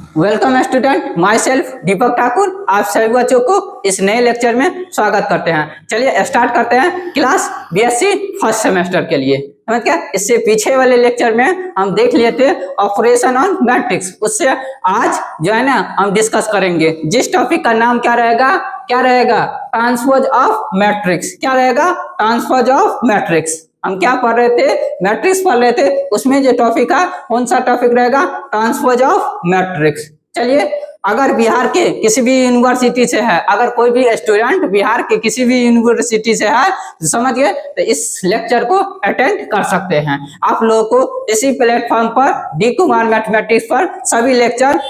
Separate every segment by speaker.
Speaker 1: Welcome student, my self दीपक ठाकुर आप सभी बच्चों को इस नए लेक्चर में स्वागत करते हैं। चलिए स्टार्ट करते हैं क्लास बीएससी फर्स्ट सेमेस्टर के लिए। समझ क्या, इससे पीछे वाले लेक्चर में हम देख लिए थे ऑपरेशन ऑन मैट्रिक्स, उससे आज जो है ना हम डिस्कस करेंगे। जिस टॉपिक का नाम क्या रहेगा ट्रांसपोज ऑफ मैट्रिक्स। क्या रहेगा? Transpose of matrix. हम क्या पढ़ रहे थे? मैट्रिक्स पढ़ रहे थे। उसमें जो टॉपिक है कौन सा टॉपिक रहेगा? Transpose of matrix. चलिए, अगर बिहार के किसी भी यूनिवर्सिटी से है, अगर कोई भी स्टूडेंट बिहार के किसी भी यूनिवर्सिटी से है तो समझ गए, तो इस लेक्चर को अटेंड कर सकते हैं। आप लोगों को इसी प्लेटफॉर्म पर डी कुमार मैथमेटिक्स पर सभी लेक्चर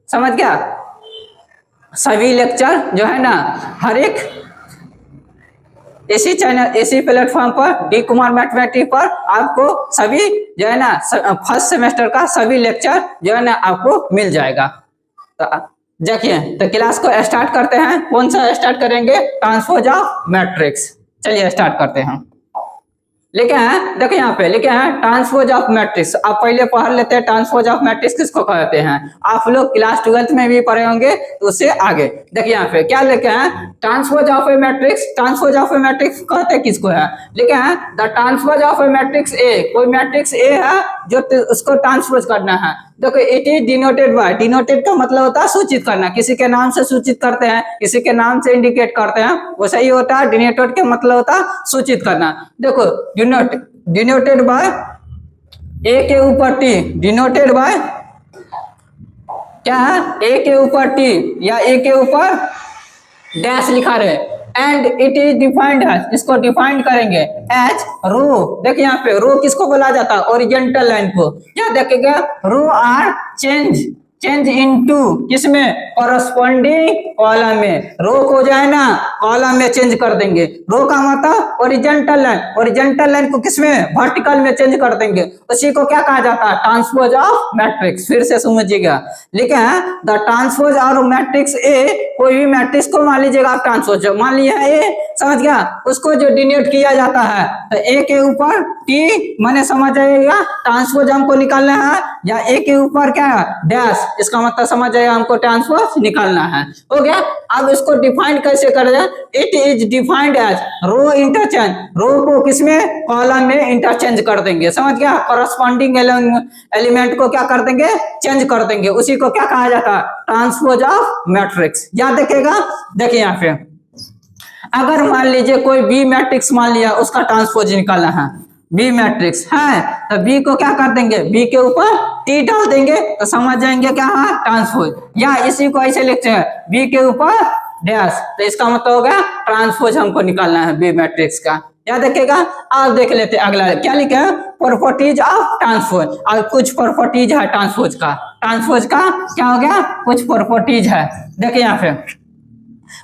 Speaker 1: समझ गया, सभी लेक्चर जो है ना हर एक इसी चैनल इसी प्लेटफॉर्म पर डी कुमार मैथमेटिक्स पर आपको सभी जो है ना फर्स्ट सेमेस्टर का सभी लेक्चर जो है ना आपको मिल जाएगा। तो देखिए, तो क्लास को स्टार्ट करते हैं। कौन सा स्टार्ट करेंगे? Transpose of matrix. चलिए स्टार्ट करते हैं। लिखे हैं, देखिए यहाँ पे लिखे हैं ट्रांसपोज ऑफ मैट्रिक्स। आप पहले पढ़ लेते हैं ट्रांसपोज ऑफ मैट्रिक्स किसको कहते हैं। आप लोग क्लास 12th में भी पढ़े होंगे, तो उससे आगे देखिए यहाँ पे क्या लिखे हैं, transpose of A matrix. Transpose of A matrix कहते हैं किसको है? लिखे हैं the transpose of A matrix A. कोई मैट्रिक्स ए है जो उसको ट्रांसपोज करना है। देखो, it is denoted by. Denoted का मतलब होता है सूचित करना। किसी के नाम से सूचित करते हैं, किसी के नाम से इंडिकेट करते हैं, वो सही होता है। डिनोटेड के मतलब होता है सूचित करना। देखो, डिनोटेड बाय ए के ऊपर टी। डिनोटेड बाय क्या है? ए के ऊपर टी या ए के ऊपर डैश लिखा रहे। And it is defined as, इसको डिफाइंड करेंगे एज रो। देखिए यहाँ पे रो किसको बोला जाता है? ओरिजेंटल लाइन को। क्या देखेगा? रो आर चेंज इनटू किसमें? कॉरस्पॉन्डिंग कॉलम में। रो को जो है ना कॉलम में चेंज कर देंगे। रो का मतलब ओरिजेंटल लाइन। ओरिजेंटल लाइन को किसमें? वर्टिकल में चेंज कर देंगे। उसी को क्या कहा जाता है? Transpose of matrix. फिर से समझिएगा, लिखे हैं the transpose of matrix A. कोई भी मैट्रिक्स को मान लीजिएगा आप ट्रांसपोज, मान लिया ए, समझ गया, उसको जो डिनोट किया जाता है तो ए के ऊपर टी माने समझ आएगा ट्रांसपोज हमको निकालना है, या ए के ऊपर क्या डैश, इसका मतलब समझ आएगा हमको ट्रांसपोज निकालना है। हो गया। अब इसको डिफाइन कैसे करें? It is defined as row interchange. Row को किसमें? कॉलम में इंटरचेंज कर देंगे। समझ गया? कॉरस्पॉन्डिंग एलिमेंट को क्या कर देंगे? चेंज कर देंगे। उसी को क्या कहा जाता है? Transpose of matrix. याद रखिएगा। देखिए यहाँ पे अगर मान लीजिए कोई बी मैट्रिक्स मान लिया, उसका ट्रांसपोज निकालना है। बी मैट्रिक्स है तो बी को क्या कर देंगे? बी के ऊपर टी डाल देंगे तो समझ जाएंगे क्या है? ट्रांसपोज। या इसी को ऐसे लिखते हैं बी के ऊपर डैश, तो इसका मतलब हो गया ट्रांसपोज हमको निकालना है बी मैट्रिक्स का। याद रखिएगा। आप देख लेते अगला क्या लिखा है? Properties of transpose. और कुछ प्रॉपर्टीज है ट्रांसपोज का। ट्रांसपोज का क्या हो गया? कुछ प्रॉपर्टीज है। देखिए यहाँ पे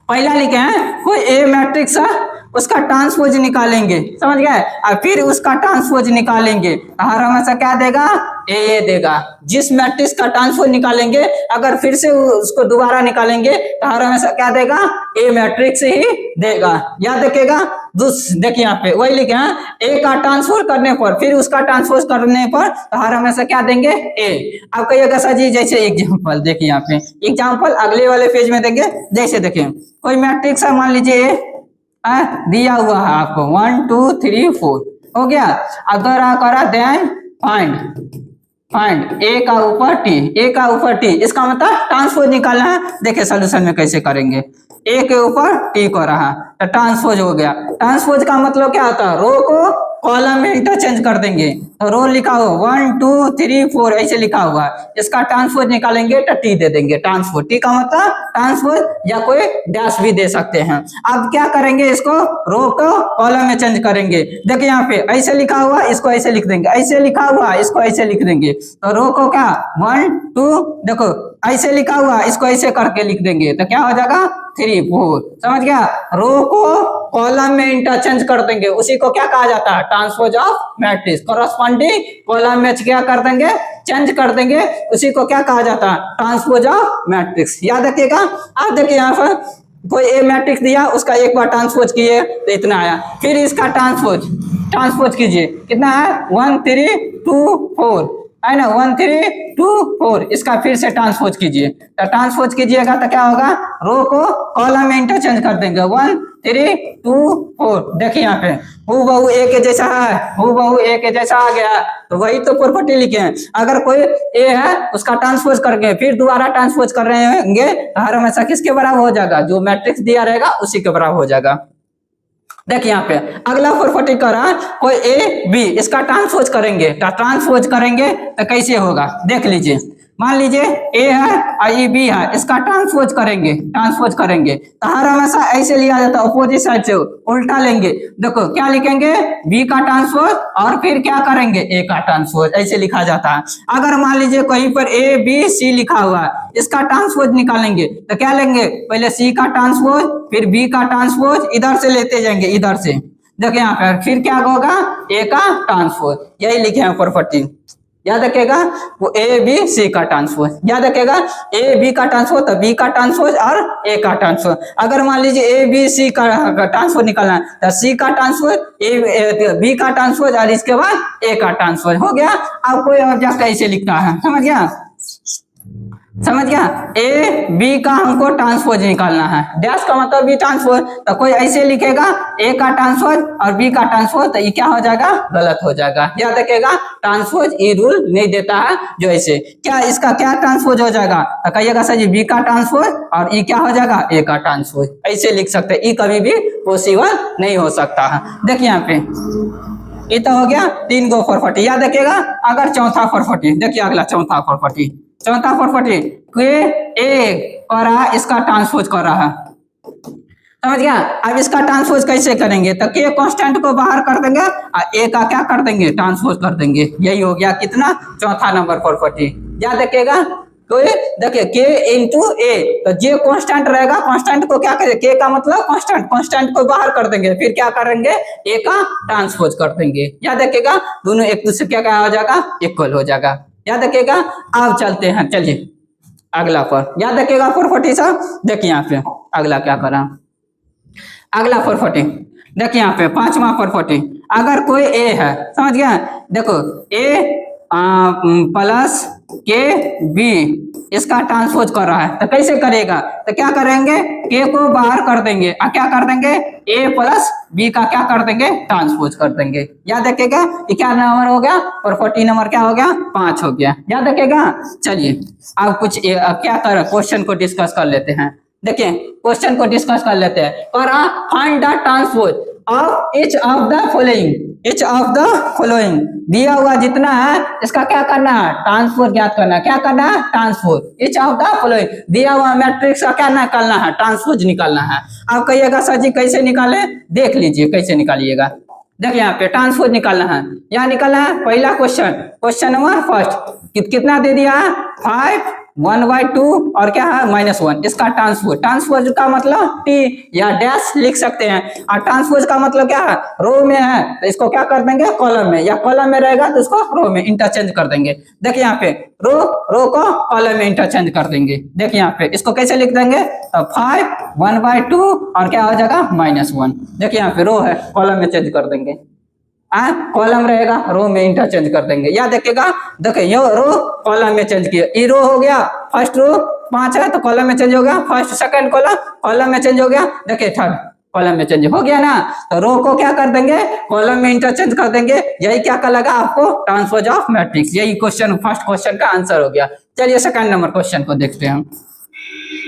Speaker 1: पहला लिखे हैं कोई ए मैट्रिक्स है, उसका ट्रांसपोज निकालेंगे। समझ गए? और फिर उसका ट्रांसपोज निकालेंगे, हर हमेशा क्या देगा? ए देगा। जिस मैट्रिक्स का ट्रांसपोज निकालेंगे अगर फिर से उसको दोबारा निकालेंगे तो हर हमेशा क्या देगा? ए मैट्रिक्स ही देगा। याद रखिएगा। देखिए यहाँ पे वही लिखे हैं ए का ट्रांसपोज करने पर फिर उसका ट्रांसपोज करने पर तो हर हमेशा क्या देंगे? ए। अब कहिएगा सर जी जैसे एग्जाम्पल, देखिए यहाँ पे एग्जाम्पल अगले वाले पेज में देंगे। जैसे देखिए कोई मैट्रिक्स है, मान लीजिए दिया हुआ है आपको 1 2 3 4 हो गया। अगर करा देन फाइंड ए का ऊपर टी। ए का ऊपर टी इसका मतलब ट्रांसपोज निकालना है। देखिए सोल्यूशन में कैसे करेंगे। ए के ऊपर टी को रहा तो ट्रांसपोज हो गया। ट्रांसपोज का मतलब क्या होता है? रो को कॉलम में इंटरचेंज कर देंगे। तो रो लिखा हो 1 2 3 4 ऐसे लिखा हुआ है, इसका ट्रांसपोज निकालेंगे तो टी दे देंगे। ट्रांसपोज, टी का मतलब ट्रांसपोज या कोई डैश भी दे सकते हैं। अब क्या करेंगे? इसको रो को कॉलम में चेंज करेंगे। देखिए यहाँ पे ऐसे लिखा हुआ, इसको ऐसे लिख देंगे। ऐसे लिखा हुआ, इसको ऐसे लिख देंगे। तो रो को क्या 1 2 देखो ऐसे लिखा हुआ, इसको ऐसे करके लिख देंगे तो क्या हो जाएगा? 3 4। समझ गया? रो को कॉलम में इंटरचेंज कर देंगे। उसी को क्या कहा जाता है? Transpose of matrix. Corresponding column में क्या कर देंगे? चेंज कर देंगे। उसी को क्या कहा जाता है? Transpose of matrix. याद रखिएगा। अब देखिए यहाँ पर कोई ए मैट्रिक्स दिया, उसका एक बार ट्रांसपोज किए तो इतना आया। फिर इसका ट्रांसपोज कीजिए, कितना है? 1 3 2 4। है ना, 1 3 2 4, इसका फिर से ट्रांसपोज कीजिए। तो ट्रांसपोज कीजिएगा तो क्या होगा, रो को कॉलम में इंटरचेंज कर देंगे, 1 3 2 4। देखिए यहाँ पे हूबहू ए के जैसा है, हूबहू ए के जैसा आ गया, तो वही तो प्रॉपर्टी लिखे हैं। अगर कोई ए है उसका ट्रांसपोज करके फिर दोबारा ट्रांसपोज कर रहे होंगे तो हर हमेशा किसके बराबर हो जाएगा, जो मैट्रिक्स दिया रहेगा उसी के बराबर हो जाएगा। देखिए यहाँ पे अगला प्रॉपर्टी कर रहा है, कोई ए बी इसका ट्रांसपोज करेंगे, ट्रांसपोज करेंगे तो कैसे होगा देख लीजिए। मान लीजिए ए है और ये बी है, इसका ट्रांसपोज करेंगे तो हर हमेशा ऐसे लिया जाता है, अपोजिट साइड से उल्टा लेंगे। देखो क्या लिखेंगे, बी का ट्रांसपोज और फिर क्या करेंगे, ए का ट्रांसपोज, ऐसे लिखा जाता है। अगर मान लीजिए कहीं पर ए बी सी लिखा हुआ है, इसका ट्रांसपोज निकालेंगे तो क्या लेंगे, पहले सी का ट्रांसपोज फिर बी का ट्रांसपोज, इधर से लेते जाएंगे इधर से। देखिए यहाँ पर फिर क्या होगा, ए का ट्रांसपोज, यही लिखे हैं प्रॉपर्टी। याद रखेगा वो ए बी सी का ट्रांसपोज, याद रखेगा ए बी का ट्रांसपोज तो बी का ट्रांसपोज और ए का ट्रांसपोज। अगर मान लीजिए ए बी सी का ट्रांसपोज निकालना है तो सी का ट्रांसपोज, ए बी का ट्रांसपोज और इसके बाद ए का ट्रांसपोज हो गया। अब कोई और क्या कैसे लिखता है, समझ गया, ए बी का हमको ट्रांसपोज निकालना है, डैश का मतलब बी ट्रांसपोज, तो कोई ऐसे लिखेगा ए का ट्रांसपोज और बी का ट्रांसपोज, तो ये क्या हो जाएगा, गलत हो जाएगा। याद रखिएगा ट्रांसपोज ये रूल नहीं देता है जो ऐसे, क्या इसका क्या ट्रांसपोज हो जाएगा, तो कहिएगा सर जी बी का ट्रांसपोज और ये क्या हो जाएगा, ए का ट्रांसपोज, ऐसे लिख सकते हैं। ये कभी भी पॉसिबल नहीं हो सकता है। देखिए यहाँ पे ये तो हो गया 3 गो प्रॉपर्टी। याद रखिएगा अगर चौथा प्रॉपर्टी, देखिए अगला चौथा प्रॉपर्टी के ए और इसका ट्रांसपोज कर रहा है, समझ गया। अब इसका ट्रांसपोज कैसे करेंगे, तो के कांस्टेंट को बाहर कर देंगे और ए का क्या कर देंगे, ट्रांसपोज कर देंगे। यही हो गया कितना, चौथा नंबर प्रॉपर्टी। याद रखिएगा कोई देखिए के इंटू ए, तो जे कांस्टेंट रहेगा, कांस्टेंट को क्या करेंगे, के का मतलब कांस्टेंट को बाहर कर देंगे, फिर क्या करेंगे, ए का ट्रांसपोज कर देंगे। याद रखिएगा दोनों एक दूसरे क्या हो जाएगा, इक्वल हो जाएगा। याद रखिएगा। अब चलते हैं, चलिए अगला पर, याद रखिएगा प्रॉपर्टी सब। देखिए यहाँ पे अगला क्या करा, अगला प्रॉपर्टी देखिए यहाँ पे 5वां प्रॉपर्टी, अगर कोई ए है, समझ गया, देखो ए प्लस के बी इसका ट्रांसपोज कर रहा है, तो कैसे करेगा, तो क्या करेंगे, के को बाहर कर देंगे और क्या कर देंगे, ए प्लस बी का क्या कर देंगे, ट्रांसपोज कर देंगे। याद रखिएगा ये क्या नंबर हो गया, प्रॉपर्टी नंबर क्या हो गया, 5 हो गया। याद रखिएगा। चलिए अब कुछ क्या कर क्वेश्चन को डिस्कस कर लेते हैं। देखिए क्वेश्चन को डिस्कस कर लेते हैं। और find the transpose of each of the following, दिया हुआ जितना है इसका क्या करना है, ट्रांसपोज ज्ञात करना है। क्या करना है, transpose each of the following, दिया हुआ मैट्रिक्स का क्या निकालना है, ट्रांसपोज निकालना है। अब कहिएगा सर जी कैसे निकाले, देख लीजिए कैसे निकालिएगा। देखिए यहाँ पे ट्रांसपोज निकालना है, यहाँ निकालना है। पहला क्वेश्चन नंबर फर्स्ट कितना दे दिया है, 5 1/2 और क्या है -1, इसका ट्रांसपोज का मतलब टी या डैश लिख सकते हैं। और ट्रांसपोज का मतलब क्या है, रो में है तो इसको क्या कर देंगे, कॉलम में, या कॉलम में रहेगा तो इसको रो में इंटरचेंज कर देंगे। देखिए यहाँ पे रो को कॉलम में इंटरचेंज कर देंगे। देखिए यहाँ पे इसको कैसे लिख देंगे, तो 5 1/2 और क्या हो जाएगा -1। देखिए यहाँ पे रो है, कॉलम में चेंज कर देंगे, कॉलम रहेगा रो में इंटरचेंज कर देंगे। याद देखिएगा, देखिए ये रो कॉलम में चेंज किया, ये रो हो गया, फर्स्ट रो 5 है तो कॉलम में चेंज हो गया, फर्स्ट सेकंड कॉलम में चेंज हो गया। देखिए थर्ड कॉलम में चेंज हो गया ना, तो रो को क्या कर देंगे, कॉलम में इंटरचेंज कर देंगे। यही क्या लगा आपको, ट्रांसपोज ऑफ मैट्रिक्स। यही क्वेश्चन फर्स्ट क्वेश्चन का आंसर हो गया। चलिए सेकंड नंबर क्वेश्चन को देखते हैं।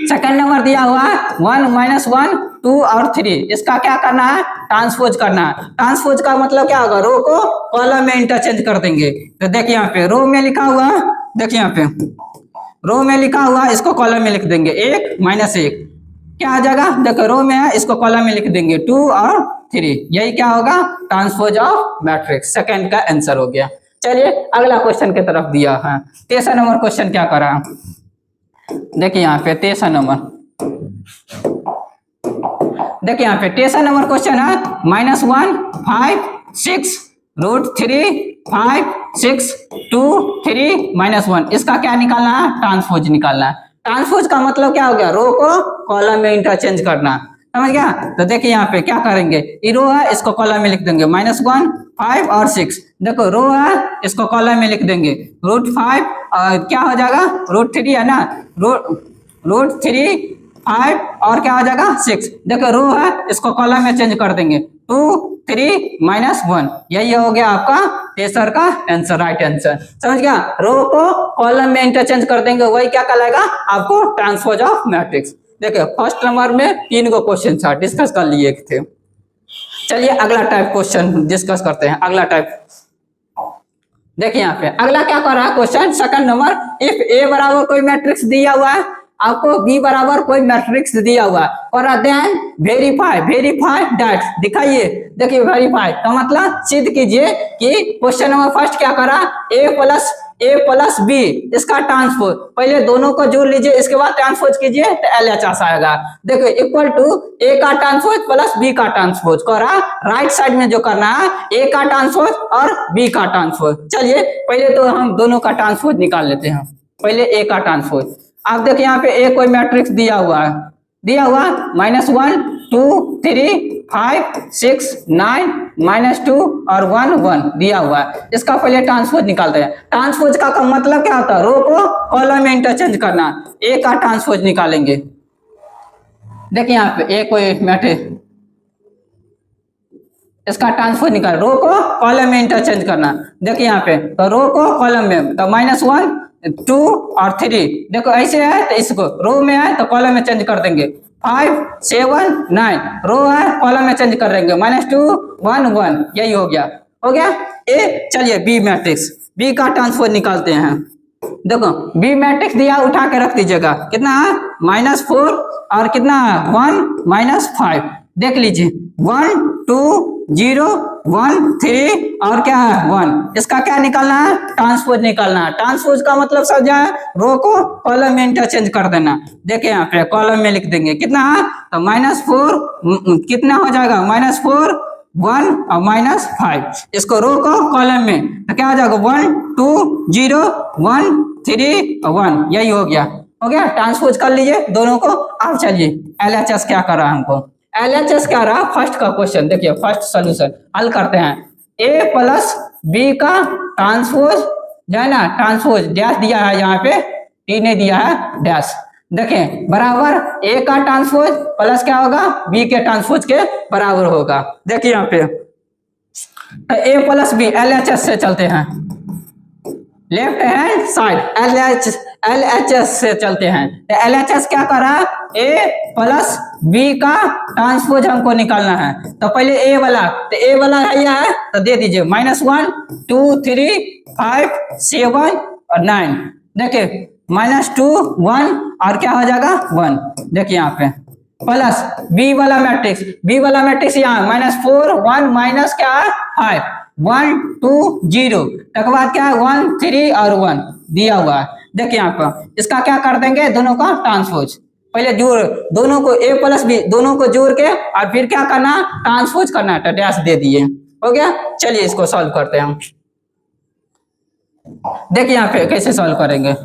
Speaker 1: सेकंड नंबर दिया हुआ है 1 -1 2 और 3, इसका क्या करना है, ट्रांसपोज करना है। ट्रांसपोज का मतलब क्या होगा, रो को कॉलम में इंटरचेंज कर देंगे। तो देखिए यहाँ पे रो में लिखा हुआ, देखिए यहाँ पे रो में लिखा हुआ, इसको कॉलम में लिख देंगे 1 -1, क्या आ जाएगा, देखो रो में है इसको कॉलम में लिख देंगे 2 और 3। यही क्या होगा, ट्रांसपोज ऑफ मैट्रिक्स। सेकंड का आंसर हो गया। चलिए अगला क्वेश्चन की तरफ दिया है। तीसरा नंबर क्वेश्चन क्या करा, देखिए यहाँ पे तीसरा नंबर, देखिए यहाँ पे तीसरा नंबर क्वेश्चन है -1 5 6 √3 5 6 2 3 -1, इसका क्या निकालना है, ट्रांसपोज निकालना है। ट्रांसपोज का मतलब क्या हो गया, रो को कॉलम में इंटरचेंज करना। समझ गया। तो देखिए यहाँ पे क्या करेंगे, ये रो है इसको कॉलम में लिख देंगे -1 5 और 6। देखो रो है इसको कॉलम में लिख देंगे √5 और क्या हो जाएगा √3 है ना, √3 5 और क्या हो जाएगा 6। देखो रो है इसको कॉलम में चेंज कर देंगे 2 3 -1। यही हो गया आपका तेसर का आंसर, राइट आंसर। समझ गया, रो को कॉलम में इंटरचेंज कर देंगे, वही क्या कहलाएगा आपको ट्रांसपोज ऑफ मैट्रिक्स। देखिए फर्स्ट नंबर में 3 गो क्वेश्चन था, डिस्कस कर लिए थे। चलिए अगला टाइप क्वेश्चन डिस्कस करते हैं। अगला टाइप देखिए यहाँ पे अगला क्या कर रहा है क्वेश्चन सेकंड नंबर, इफ ए बराबर कोई मैट्रिक्स दिया हुआ है, आपको बी बराबर कोई मैट्रिक्स दिया हुआ है और देन वेरीफाई दैट, दिखाइए। देखिए वेरीफाई का मतलब सिद्ध कीजिए कि क्वेश्चन नंबर फर्स्ट क्या करा, ए प्लस बी इसका ट्रांसपोज, पहले दोनों को जोड़ लीजिए इसके बाद ट्रांसपोज कीजिए तो LHS आएगा। देखो इक्वल टू ए का ट्रांसपोज प्लस बी का ट्रांसपोज करा, राइट साइड में जो करना है ए का ट्रांसपोज और बी का ट्रांसपोज। चलिए पहले तो हम दोनों का ट्रांसपोज निकाल लेते हैं, पहले ए का ट्रांसपोज। आप देखिए यहाँ पे ए कोई मैट्रिक्स दिया हुआ है, -1 2 3 5 6 9 -2 और 1 1 दिया हुआ है। इसका पहले ट्रांसपोज निकालते हैं। ट्रांसपोज का मतलब क्या होता है, रो को कॉलम में इंटरचेंज करना। ए का ट्रांसपोज निकालेंगे। देखिए यहाँ पे ए कोई मैट्रिक्स, इसका ट्रांसपोज निकाल, रो को कॉलम में इंटरचेंज करना। देखिए यहाँ पे तो रो को कॉलम में तो -1 2 और 3, देखो ऐसे है तो इसको रो में है तो कॉलम में चेंज कर देंगे 5 7 9, रो है कॉलम में चेंज कर देंगे -2 1 1। यही हो गया ए। चलिए बी मैट्रिक्स, बी का ट्रांसपोज निकालते हैं। देखो बी मैट्रिक्स दिया उठा के रख दीजिएगा, कितना है -4 और कितना है 1 -5। देख लीजिए 1 2 0 1 3 और क्या है 1। इसका क्या निकालना है, ट्रांसपोज निकालना है। ट्रांसपोज का मतलब समझा है, रो को कॉलम में इंटरचेंज कर देना। देखिए यहाँ पे कॉलम में लिख देंगे कितना है तो -4 कितना हो जाएगा -4 1 और -5। इसको रो को कॉलम में तो क्या हो जाएगा 1 2 0 1 3 1। यही हो गया ट्रांसपोज कर लीजिए दोनों को। अब चलिए LHS क्या कर रहा है हमको, LHS क्या रहा फर्स्ट का क्वेश्चन। देखिए फर्स्ट सोल्यूशन हल करते हैं। ए प्लस बी का ट्रांसपोज जो है ना, ट्रांसपोज डैश दिया है यहाँ पे, टी ने दिया है डैश। देखें बराबर ए का ट्रांसपोज प्लस क्या होगा बी के ट्रांसपोज के बराबर होगा। देखिए यहाँ पे तो ए प्लस बी LHS से चलते हैं, लेफ्ट हैंड साइड LHS से चलते हैं। तो LHS क्या कर रहा है, ए प्लस बी का ट्रांसपोज हमको निकालना है। तो पहले ए वाला, तो ए वाला है तो दे दीजिए -1 2 3 5 7 और 9। देखिए -2 1 और क्या हो जाएगा 1। देखिए यहाँ पे प्लस बी वाला मैट्रिक्स यहाँ -4 1 माइनस क्या है 5 1 2 0 तक बाद क्या है 1 3 और 1 दिया हुआ है। देखिए यहाँ पर इसका क्या कर देंगे, दोनों का ट्रांसपोज, पहले जोड़ दोनों को ए प्लस बी दोनों को जोड़ के और फिर क्या करना ट्रांसपोज करना है, तो डैश दे दिए। हो गया, चलिए इसको सॉल्व करते हैं हम। देखिए यहाँ पे कैसे सॉल्व करेंगे,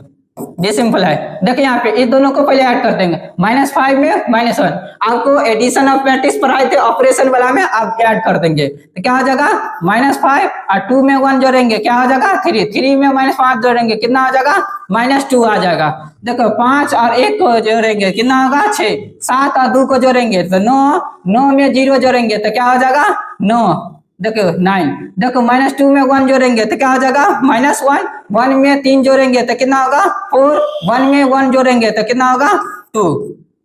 Speaker 1: ये सिंपल है। देखिए यहाँ पे इस दोनों को पहले ऐड कर देंगे, -5 में -1। आपको एडिशन ऑफ मैट्रिक्स पढ़ाए थे ऑपरेशन वाला में, आप ऐड कर देंगे तो क्या हो जाएगा -5 और 2 में 1 जोड़ेंगे क्या हो जाएगा 3, 3 में -5 जोड़ेंगे कितना हो जाएगा -2 आ जाएगा। देखो 5 और 1 को जोड़ेंगे कितना होगा 6, 7 और 2 को जोड़ेंगे तो 9, 9 में 0 जोड़ेंगे तो क्या हो जाएगा 9। देखो 9, देखो -2 में 1 जोड़ेंगे तो क्या हो जाएगा -1, 1 में 3 जोड़ेंगे तो कितना होगा 4, 1 में 1 जोड़ेंगे तो कितना होगा 2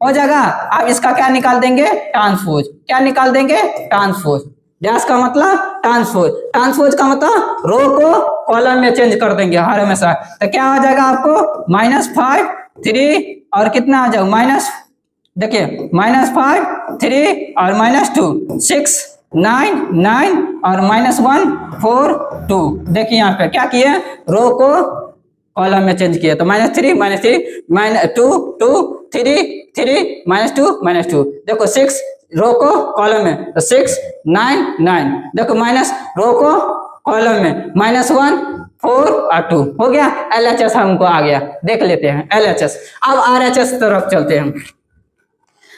Speaker 1: हो जाएगा। अब इसका क्या निकाल देंगे ट्रांसपोज, क्या निकाल देंगे ट्रांसपोज। डैश का मतलब ट्रांसपोज, ट्रांसपोज का मतलब रो को कॉलम में चेंज कर देंगे हर हमेशा। तो क्या हो जाएगा आपको -5 3 और कितना आ जाएगा माइनस, देखिए -5 3 और -2 6 9 9 और -1 4 2। देखिए यहाँ पे क्या किए, रो को कॉलम में चेंज किया तो -3 -2 2 3 3 -2 देखो 6 रो को कॉलम में तो 6 9 9 देखो माइनस रो को कॉलम में -1 4 और 2 हो गया। LHS हमको आ गया, देख लेते हैं LHS। अब RHS तरफ चलते हैं।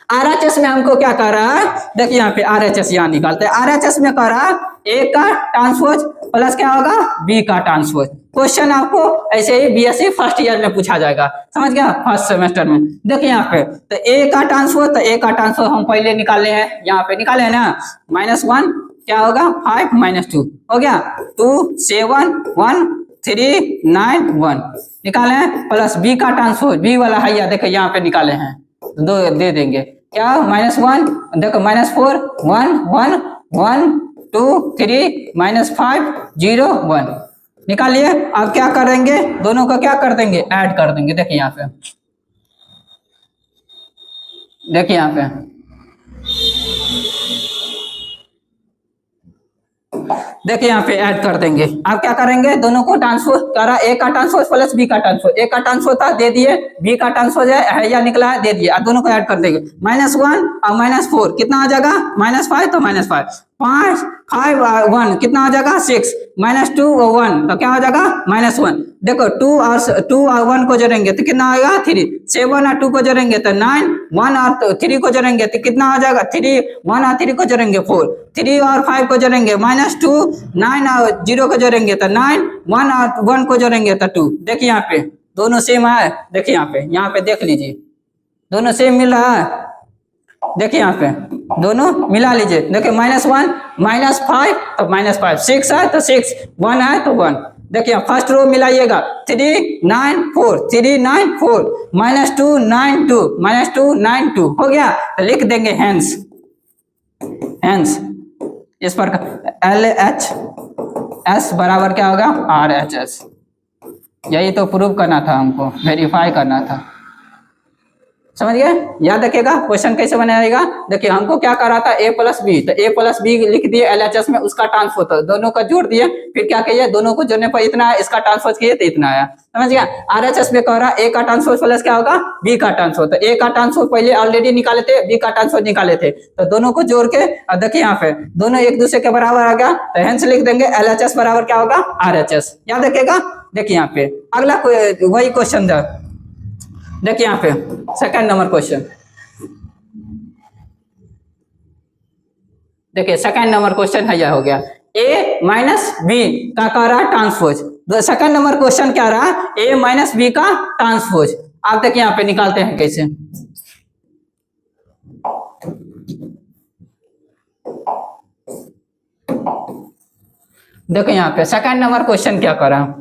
Speaker 1: RHS में हमको क्या कर रहा है, देखिए यहाँ पे RHS यहाँ निकालते हैं। RHS में कर रहा है A का ट्रांसपोज प्लस क्या होगा B का ट्रांसपोज। क्वेश्चन आपको ऐसे ही BSc फर्स्ट ईयर में पूछा जाएगा, समझ गया, फर्स्ट सेमेस्टर में। देखिए यहाँ पे तो A का ट्रांसपोज, तो A का ट्रांसपोज हम पहले निकाले हैं, यहाँ पे निकाले हैं ना, -1 क्या होगा 5 - 2 हो गया 2 7 1 3 9 1 निकाले हैं, प्लस B का ट्रांसपोज, B वाला है या देखो यहाँ पे निकाले हैं, दो दे देंगे क्या -1 देखो -4 1 1 1 2 3 -5 0 1 निकालिए। अब क्या करेंगे, दोनों का क्या कर देंगे, ऐड कर देंगे। देखिए यहाँ पे, देखिए यहाँ पे देखिए यहाँ पे ऐड कर देंगे। आप क्या करेंगे, दोनों को ट्रांसपोज करा, ए का ट्रांसपोज प्लस बी का ट्रांसपोज, ए का ट्रांसपोज था दे दिए, बी का ट्रांसपोज है या निकला है दे दिए, अब दोनों को ऐड कर देंगे। -1 और -4 कितना आ जाएगा, -5 तो -5 5 5 1 कितना आ जाएगा 6 -2 और 1 तो क्या हो जाएगा -1। देखो 2 और 1 को जोड़ेंगे तो कितना आएगा 3, 7 और 2 को जोड़ेंगे तो 9, 1 और 3 को जोड़ेंगे तो कितना आ जाएगा 3, 1 और 3 को जोड़ेंगे 4, 3 और 5 को जोड़ेंगे -2, 9 और 0 को जोड़ेंगे तो 9, 1 और 1 को जोड़ेंगे तो 2। देखिए यहाँ पे दोनों सेम है, देखिए यहाँ पे देख लीजिए दोनों सेम मिल रहा है। देखिए यहाँ पे दोनों मिला लीजिए, देखिए -1 -5 तो -5, 6 है तो 6, 1 है तो 1। देखिए फर्स्ट रो मिलाइएगा 3 9 4 3 9 4 -2 9 2 -2 9 2 हो गया, तो लिख देंगे हेंस, हेंस इस पर LHS बराबर क्या होगा RHS। यही तो प्रूव करना था हमको, वेरीफाई करना था, समझ गए। याद रखिएगा क्वेश्चन कैसे बनाएगा। देखिए हमको क्या करा था A + B, तो A + B लिख दिए LHS में, उसका ट्रांसपोज था, दोनों का जोड़ दिए, फिर क्या कहिए दोनों को जोड़ने पर इतना है, इसका ट्रांसपोज किए तो इतना आया, समझ गया। RHS में कह रहा A का ट्रांसपोज प्लस क्या होगा B का ट्रांसपोज, तो A का ट्रांसपोज पहले ऑलरेडी निकाले थे, B का ट्रांसपोज निकाले थे, तो दोनों को जोड़ के और देखिए यहाँ पे दोनों एक दूसरे के बराबर आ गया, तो हेंस लिख देंगे LHS बराबर क्या होगा RHS। याद रखिएगा। देखिए यहाँ पे अगला वही क्वेश्चन था, देखिए यहाँ पे सेकंड नंबर क्वेश्चन, देखिए सेकंड नंबर क्वेश्चन है यह हो गया A - B का कर रहा ट्रांसपोज। सेकंड नंबर क्वेश्चन क्या रहा A - B का ट्रांसपोज। आप देखिए यहाँ पे निकालते हैं कैसे, देखो यहाँ पे सेकंड नंबर क्वेश्चन क्या कर रहा,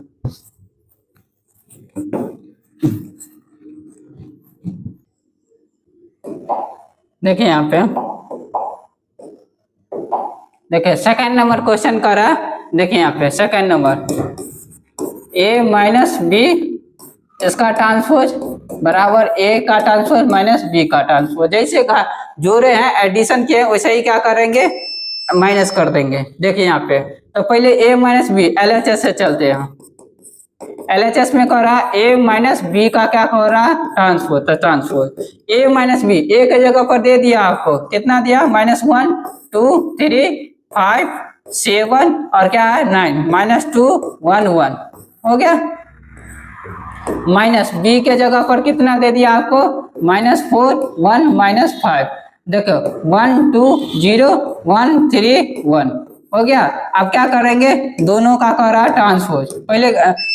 Speaker 1: देखिए यहाँ पे देखिए सेकंड नंबर क्वेश्चन कर रहा, देखिए यहाँ पे सेकंड नंबर A - B इसका ट्रांसपोज बराबर A का ट्रांसपोज -B का ट्रांसपोज। जैसे जोड़े हैं एडिशन किए वैसे ही क्या करेंगे माइनस कर देंगे। देखिए यहाँ पे तो पहले A - B LHS से चलते हैं, LHS में कह रहा A - B का क्या कह रहा ट्रांसपोज, तो ट्रांसपोज A - B A के जगह पर दे दिया आपको, कितना दिया -1 2 3 5 7 और क्या है 9 -2 1 1 हो गया। B के जगह पर कितना दे दिया आपको -4 1 -5, देखो 1 2 0 1 3 1 हो गया। अब क्या करेंगे दोनों का कर रहा ट्रांसपोज, पहले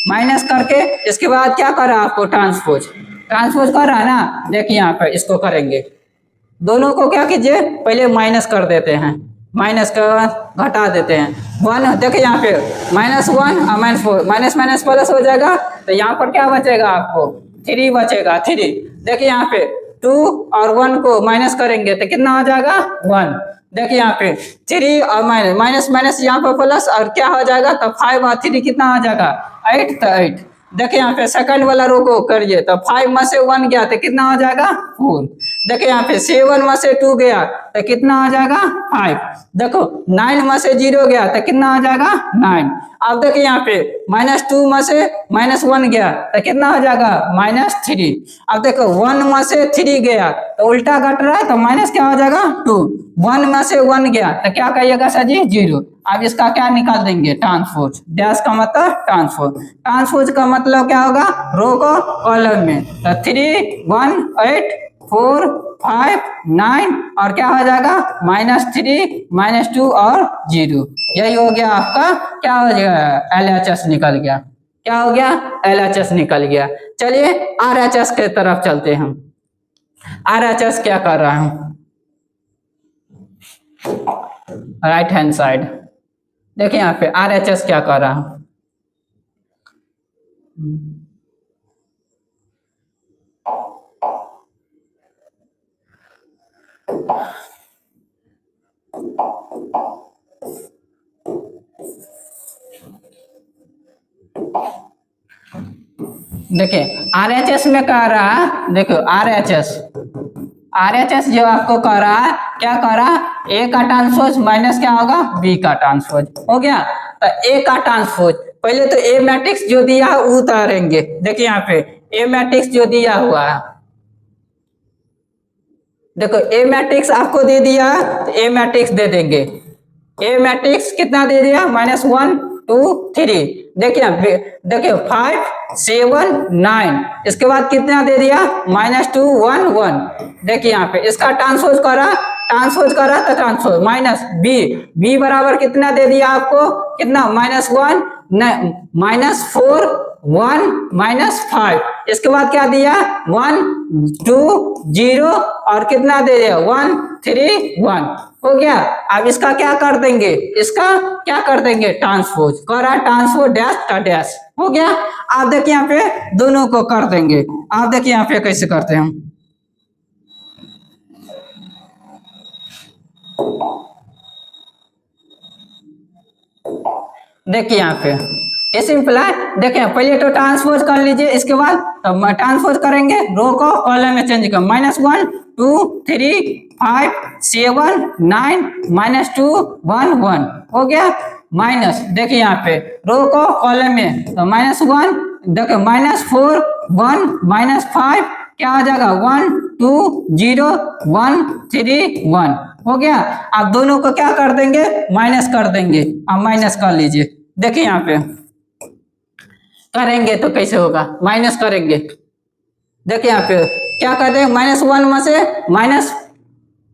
Speaker 1: माइनस करके इसके बाद क्या कर रहा आपको ट्रांसपोज कर रहा है ना। देखिए यहाँ पर इसको करेंगे, दोनों को क्या कीजिए पहले माइनस कर देते हैं, माइनस कर घटा देते हैं 1। देखिए यहाँ पे -1 और -4 माइनस प्लस हो जाएगा, तो यहाँ पर क्या बचेगा आपको 3 बचेगा 3। देखिए यहाँ पे 2 और 1 को माइनस करेंगे तो कितना हो जाएगा 1। देखिए यहाँ पे 3 और माइनस यहाँ पर प्लस और क्या हो जाएगा, तो 5 और 3 कितना हो जाएगा 8, तो 8। देखिए यहाँ पे सेकंड वाला रो को करिए तो 5 में से 1 गया तो कितना हो जाएगा 4। देखिए यहाँ पे 7 में से 2 गया तो कितना हो जाएगा 5। देखो 9 में से 0 गया तो कितना हो जाएगा 9। अब देखिए यहाँ पे -2 में से -1 गया तो कितना हो जाएगा -3। अब देखो 1 में से 3 गया तो उल्टा घट रहा है तो माइनस क्या हो जाएगा 2। 1 में से 1 गया तो क्या कहिएगा सर जी 0। अब इसका क्या निकाल देंगे ट्रांसपोज, डैश का मतलब ट्रांसपोज का मतलब क्या होगा रो को कॉलम में, तो 3 1 8 4 5 9 और क्या हो जाएगा -3 -2 और 0। यही हो गया आपका, क्या हो गया, LHS निकल गया। क्या हो गया, LHS निकल गया। चलिए RHS के तरफ चलते हैं। RHS क्या कर रहा हूं, राइट हैंड साइड देखिए यहाँ पे RHS क्या कर रहा हूं। देखिए RHS में कह रहा है, देखो RHS जो आपको कह रहा है, क्या कह रहा है, A का ट्रांसपोज माइनस क्या होगा, B का ट्रांसपोज हो गया। तो A का ट्रांसपोज पहले तो A मैट्रिक्स जो दिया है वो उतारेंगे। देखिए यहाँ पे A मैट्रिक्स जो दिया हुआ है, देखो A मैट्रिक्स आपको दे दिया तो A मैट्रिक्स दे देंगे। A मैट्रिक्स कितना दे दिया, -1 2 3। देखिए 5 7 9, इसके बाद कितना दे दिया, -2 1 1। देखिए यहाँ पे इसका ट्रांसपोज करा तो ट्रांसपोज माइनस B बराबर कितना दे दिया आपको, कितना -1 -4 1 -5। इसके बाद क्या दिया 1 2 0 और कितना दे दिया 1 3 1 हो गया। अब इसका क्या कर देंगे, ट्रांसपोज करा, ट्रांसपोज डैश का डैश हो गया। आप देखिए यहाँ पे दोनों को कर देंगे। आप देखिए यहाँ पे कैसे करते हैं, देखिए यहाँ पे ये सिंपल है। देखिए पहले तो ट्रांसपोज कर लीजिए, इसके बाद ट्रांसपोज करेंगे, रो को कॉलम में चेंज कर, -1 2 3 5 7 9 -2 1 1 हो गया। माइनस देखिए यहाँ पे रो को कॉलम में, तो -1 देखिए -4 1 -5 क्या हो जाएगा 1 2 0 1 3 1 हो गया। आप दोनों को क्या कर देंगे, माइनस कर देंगे। आप माइनस कर लीजिए, देखिए यहाँ पे करेंगे तो कैसे होगा, माइनस करेंगे। देखिए यहाँ पे क्या कर देंगे, -1 में से माइनस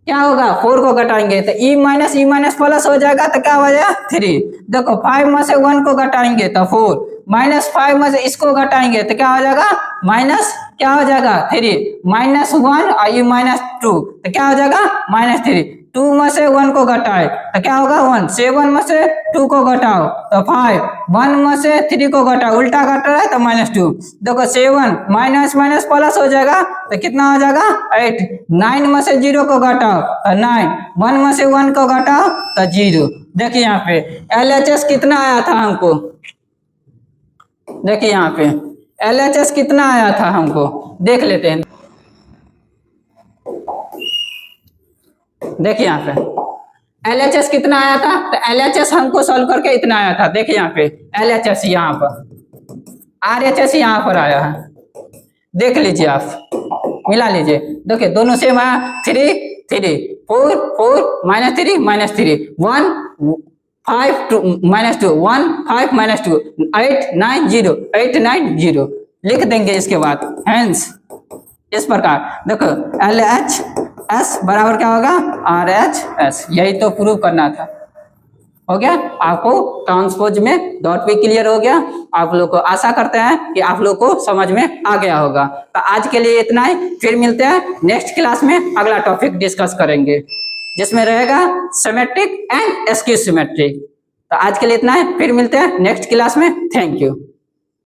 Speaker 1: क्या होगा 4 को घटाएंगे तो e माइनस प्लस हो जाएगा, तो क्या हो जाएगा 3। देखो 5 में से 1 को घटाएंगे तो 4, -5 में से इसको घटाएंगे तो क्या हो जाएगा माइनस, क्या हो जाएगा 3, -1 और e -2 तो क्या हो जाएगा -3। 2 में से 1 को घटाए तो क्या होगा 1, 7 में से 2 को घटाओ तो 5, 1 में से 3 को घटाओ, उल्टा घट रहा है तो -2। देखो 7 माइनस प्लस हो जाएगा तो कितना हो जाएगा 8, 9 में से 0 को घटाओ तो 9, 1 में से 1 को घटाओ तो 0। देखिए यहाँ पे LHS कितना आया था हमको, देखिए यहाँ पे LHS कितना आया था हमको, देख लेते हैं। देखिए यहाँ पे LHS कितना आया था, तो LHS हमको सॉल्व करके इतना आया था। देखिए यहाँ पे LHS यहाँ पर, RHS यहाँ पर आया है, देख लीजिए आप मिला लीजिए। देखिए दोनों सेम आया, 3 3 4 4 -3 -3 1 5 2 -2 1 5 -2 8 9 0 8 9 0 लिख देंगे। इसके बाद हेंस इस प्रकार देखो LHS बराबर क्या होगा RHS, यही तो प्रूव करना था। हो गया, आपको ट्रांसपोज में डॉट भी क्लियर हो गया। आप लोग को आशा करते हैं कि आप लोग को समझ में आ गया होगा। तो आज के लिए इतना ही, फिर मिलते हैं नेक्स्ट क्लास में, अगला टॉपिक डिस्कस करेंगे जिसमें रहेगा सिमेट्रिक एंड स्क्यू सिमेट्रिक। तो आज के लिए इतना है, फिर मिलते हैं नेक्स्ट क्लास में। Thank you.